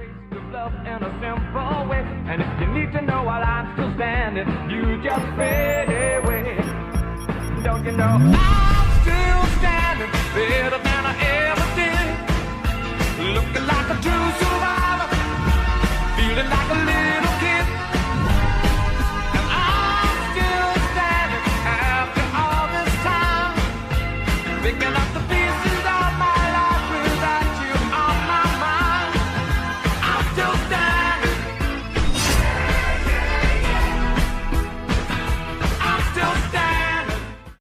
Taste of love in a simple way. And if you need to know while I'm still standing, you just fade away. Don't you know?